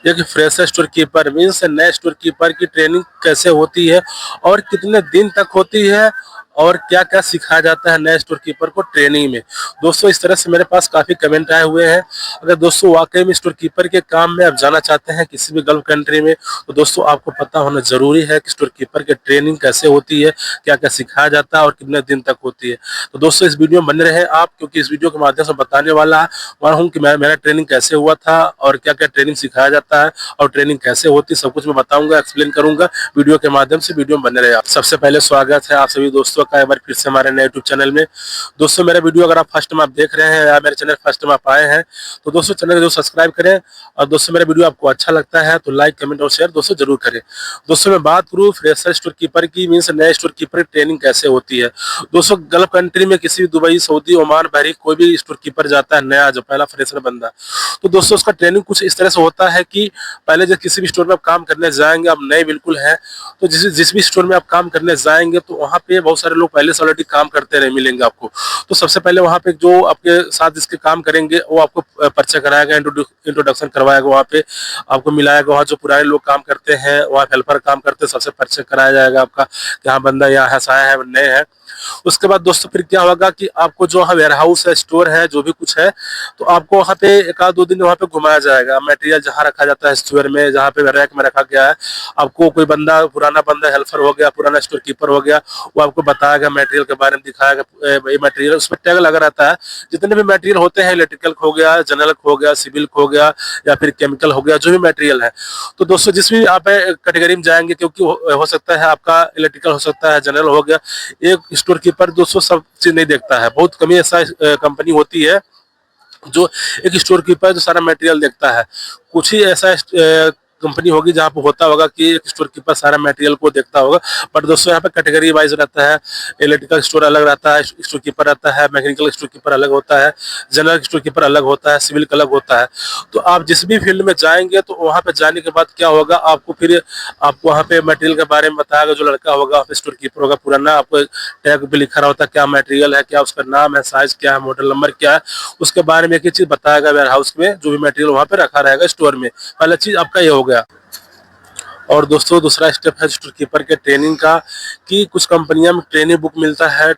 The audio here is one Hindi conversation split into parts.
एक फ्रेशर स्टोर कीपर मीन्स नए स्टोर कीपर की ट्रेनिंग कैसे होती है और कितने दिन तक होती है और क्या क्या सिखाया जाता है नए स्टोर कीपर को ट्रेनिंग में। दोस्तों इस तरह से मेरे पास काफी कमेंट आए हुए हैं। अगर दोस्तों वाकई में स्टोर कीपर के काम में आप जाना चाहते हैं किसी भी गल्फ कंट्री में, तो दोस्तों आपको पता होना जरूरी है कि स्टोर कीपर की ट्रेनिंग कैसे होती है, क्या क्या सिखाया जाता है और कितने दिन तक होती है। तो दोस्तों इस वीडियो में बने रहे आप, क्योंकि इस वीडियो के माध्यम से बताने वाला हूँ कि मेरा ट्रेनिंग कैसे हुआ था और क्या क्या ट्रेनिंग सिखाया जाता है और ट्रेनिंग कैसे होती है, सब कुछ मैं बताऊंगा, एक्सप्लेन करूंगा वीडियो के माध्यम से। वीडियो में बने रहे आप। सबसे पहले स्वागत है आप सभी दोस्तों का एक बार फिर से हमारे नए यूट्यूब चैनल में। दोस्तों मेरा वीडियो अगर आप फर्स्ट टाइम आप देख रहे हैं या मेरे चैनल फर्स्ट टाइम आप आए हैं, तो दोस्तों चैनल को सब्सक्राइब करें। और दोस्तों मेरा वीडियो आपको अच्छा लगता है तो लाइक कमेंट और शेयर दोस्तों जरूर करें। दोस्तों मैं बात करूँ फ्रेशर स्टोर कीपर की मीन्स नए स्टोर कीपर की ट्रेनिंग कैसे होती है। दोस्तों गल्फ कंट्री में किसी भी दुबई, सऊदी, ओमान, बहरीन कोई भी स्टोर कीपर जाता है नया, जो पहला फ्रेशर बंदा, तो दोस्तों उसका ट्रेनिंग कुछ इस तरह से होता है कि पहले जब किसी भी स्टोर में आप काम करने जाएंगे, आप नए बिल्कुल हैं, तो जिस भी स्टोर में आप काम करने जाएंगे तो वहाँ पे बहुत सारे लोग पहले से ऑलरेडी काम करते रहे मिलेंगे आपको। तो सबसे पहले वहाँ पे जो आपके साथ जिसके काम करेंगे वो आपको परिचय कराएगा, इंट्रोडक्शन करवाएगा, वहाँ पे आपको मिलाएगा। वहाँ जो पुराने लोग काम करते हैं, वहाँ हेल्पर काम करते हैं, सबसे परिचय कराया जाएगा आपका कि हाँ बंदा यहाँ आया है, नए है। उसके बाद दोस्तों फिर क्या होगा कि आपको जो वहाँ वेयर हाउस है, स्टोर है, जो भी कुछ है, तो आपको वहाँ पे एक आध दो दिन वहाँ पे घुमाया जाएगा। मटेरियल जहाँ रखा जाता है स्टोर में, जहाँ पे रैक में रखा गया है, आपको कोई बंदा, पुराना बंदा हेल्पर हो गया, पुराना स्टोर कीपर हो गया, वो आपको बताएगा, मटेरियल के बारे में दिखाएगा। ये मटेरियल उसमें टैग लगा रहता है, जितने भी मटेरियल होते हैं, इलेक्ट्रिकल हो गया, जनरल हो गया, सिविल हो गया या फिर केमिकल हो गया, जो भी मटेरियल है। तो दोस्तों जिस भी आप कैटेगरी में जाएंगे, क्योंकि हो सकता है आपका इलेक्ट्रिकल हो सकता है, जनरल हो गया, एक स्टोर कीपर दोस्तों सब चीज नहीं देखता है। बहुत कमी ऐसा कंपनी होती है जो एक स्टोर कीपर जो सारा मटेरियल देखता है। कुछ ही ऐसा कंपनी होगी जहाँ पे होता होगा कि एक स्टोर कीपर सारा मटेरियल को देखता होगा। बट दोस्तों यहाँ पे कैटेगरी वाइज रहता है, इलेक्ट्रिकल स्टोर अलग रहता है, स्टोर कीपर रहता है, मैकेनिकल स्टोर कीपर अलग होता है, जनरल स्टोर कीपर अलग होता है, सिविल का अलग होता है। तो आप जिस भी फील्ड में जाएंगे तो वहाँ पे जाने के बाद क्या होगा, आपको फिर आपको वहाँ पे मटेरियल के बारे में बताएगा। जो लड़का होगा स्टोर कीपर होगा पुराना, आपको टैग पे लिखा होता है क्या मटेरियल है, क्या उसका नाम है, साइज क्या है, मॉडल नंबर क्या है, उसके बारे में एक ही चीज बताएगा। वेयर हाउस में जो भी मटेरियल वहाँ पे रखा रहेगा स्टोर में, पहला चीज आपका ये हो गया। और दोस्तों दूसरा स्टेप है स्टोर कीपर के ट्रेनिंग का, कि कुछ कंपनियां में ट्रेनिंग बुक मिलता है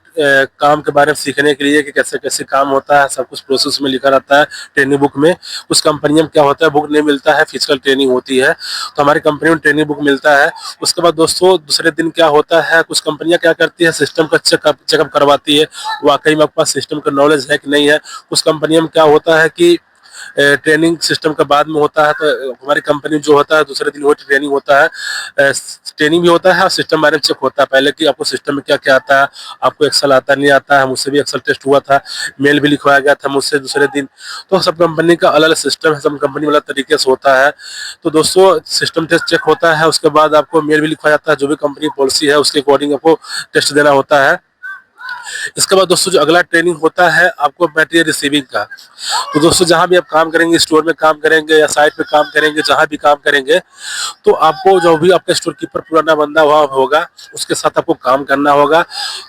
काम के बारे में सीखने के लिए कि कैसे कैसे काम होता है, सब कुछ प्रोसेस में लिखा रहता है ट्रेनिंग बुक में। कुछ कंपनियों में क्या होता है बुक नहीं मिलता है, फिजिकल ट्रेनिंग होती है, तो हमारी कंपनी में ट्रेनिंग बुक मिलता है। उसके बाद दोस्तों दूसरे दिन क्या होता है, कुछ कंपनियां क्या करती है सिस्टम का चेकअप करवाती है, वाकई में आपके पास सिस्टम का नॉलेज है कि नहीं है। कुछ कंपनियों में क्या होता है कि ट्रेनिंग सिस्टम का बाद में होता है, तो हमारी कंपनी जो होता है दूसरे दिन वो ट्रेनिंग होता है, ट्रेनिंग भी होता है और सिस्टम बारे में चेक होता है पहले कि आपको सिस्टम में क्या क्या आता है, आपको एक्सेल आता नहीं आता है। मुझसे भी एक्सेल टेस्ट हुआ था, मेल भी लिखवाया गया था मुझसे दूसरे दिन। तो सब कंपनी का अलग अलग सिस्टम है, सब कंपनी अलग तरीके से होता है। तो दोस्तों सिस्टम टेस्ट चेक होता है, उसके बाद आपको मेल भी लिखवाया जाता है, जो भी कंपनी पॉलिसी है उसके अकॉर्डिंग आपको टेस्ट देना होता है। इसके बाद दोस्तों जो अगला ट्रेनिंग होता है आपको मटेरियल रिसीविंग का। तो दोस्तों जहां भी आप काम करेंगे, स्टोर में काम करेंगे या साइट पे काम करेंगे, जहां भी काम करेंगे, तो आपको जो भी आपका स्टोर कीपर पुराना बंदा वहाँ होगा उसके साथ आपको काम करना होगा।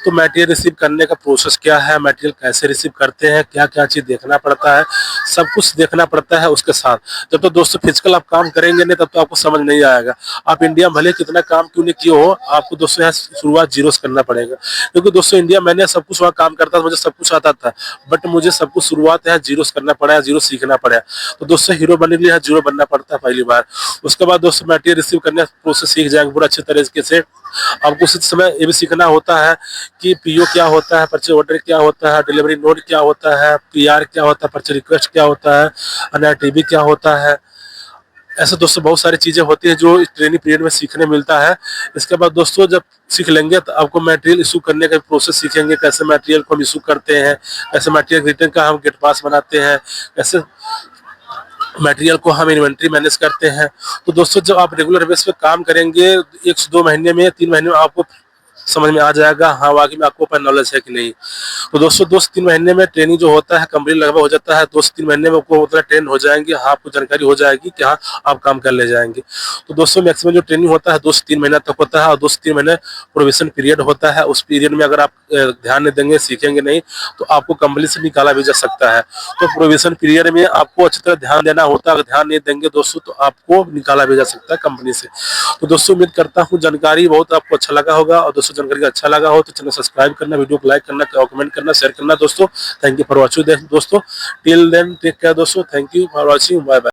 तो मटेरियल रिसीव करने का प्रोसेस क्या है, मटेरियल कैसे रिसीव करते हैं, क्या क्या चीज देखना पड़ता है, सब कुछ देखना पड़ता है उसके साथ। जब तो दोस्तों फिजिकल आप काम करेंगे नहीं तब तो आपको समझ नहीं आएगा। आप इंडिया भले कितना काम क्यों नहीं किए हो, आपको दोस्तों यहाँ शुरुआत जीरो से करना पड़ेगा। क्योंकि दोस्तों इंडिया मैंने सब कुछ वहाँ काम करता था, मुझे सब कुछ आता था, बट मुझे सब कुछ शुरुआत यहाँ जीरो से करना पड़ा, जीरो सीखना पड़ा। तो दोस्तों हीरो बनने के लिए जीरो बनना पड़ता है पहली बार। उसके बाद दोस्तों मटेरियल रिसीव करने प्रोसेस सीख जाएंगे पूरा अच्छे तरीके से। आपको उसी समय ये भी सीखना होता है कि पीओ क्या होता है, परचेज ऑर्डर क्या होता है, डिलीवरी नोट क्या होता है, पीआर क्या होता है, परचेज रिक्वेस्ट क्या होता है, एनआरटीबी क्या होता है। ऐसे दोस्तों बहुत सारी चीजें होती हैं जो इस ट्रेनिंग पीरियड में सीखने मिलता है। इसके बाद दोस्तों जब सीख लेंगे तो आपको मटेरियल इशू करने का प्रोसेस सीखेंगे, कैसे मटेरियल को हम इशू करते हैं, कैसे मटेरियल रिटर्न का हम गेट पास बनाते हैं, कैसे मटेरियल को हम इन्वेंट्री मैनेज करते हैं। तो दोस्तों जब आप रेगुलर बेस पे काम करेंगे 1 से 2 महीने में, 3 महीने में आपको समझ में आ जाएगा हाँ वाकई में आपको ऊपर नॉलेज है कि नहीं। तो दोस्तों 2 से 3 महीने में ट्रेनिंग जो होता है कंप्लीट लगभग हो जाता है। 2 से 3 महीने में आपको उतना ट्रेन हो जाएंगे, हाँ आपको जानकारी हो जाएगी कि हाँ आप काम कर ले जाएंगे। तो दोस्तों मैक्सिमम जो ट्रेनिंग होता है 2 से 3 महीना तक होता है, और 2 से 3 महीने प्रोबेशन पीरियड होता है। उस पीरियड में अगर आप ध्यान नहीं देंगे, सीखेंगे नहीं, तो आपको कंपनी से निकाला भी जा सकता है। तो प्रोबेशन पीरियड में आपको अच्छी तरह ध्यान देना होता है। अगर ध्यान नहीं देंगे दोस्तों तो आपको निकाला भी जा सकता है कंपनी से। तो दोस्तों उम्मीद करता हूँ जानकारी बहुत आपको अच्छा लगा होगा, और दोस्तों जानकारी अच्छा लगा हो तो चैनल सब्सक्राइब करना, वीडियो को लाइक करना, कमेंट करना, शेयर करना दोस्तों। थैंक यू फॉर वॉचिंग दोस्तों। टिल देन टेक केयर दोस्तों। Thank you for watching. Bye bye.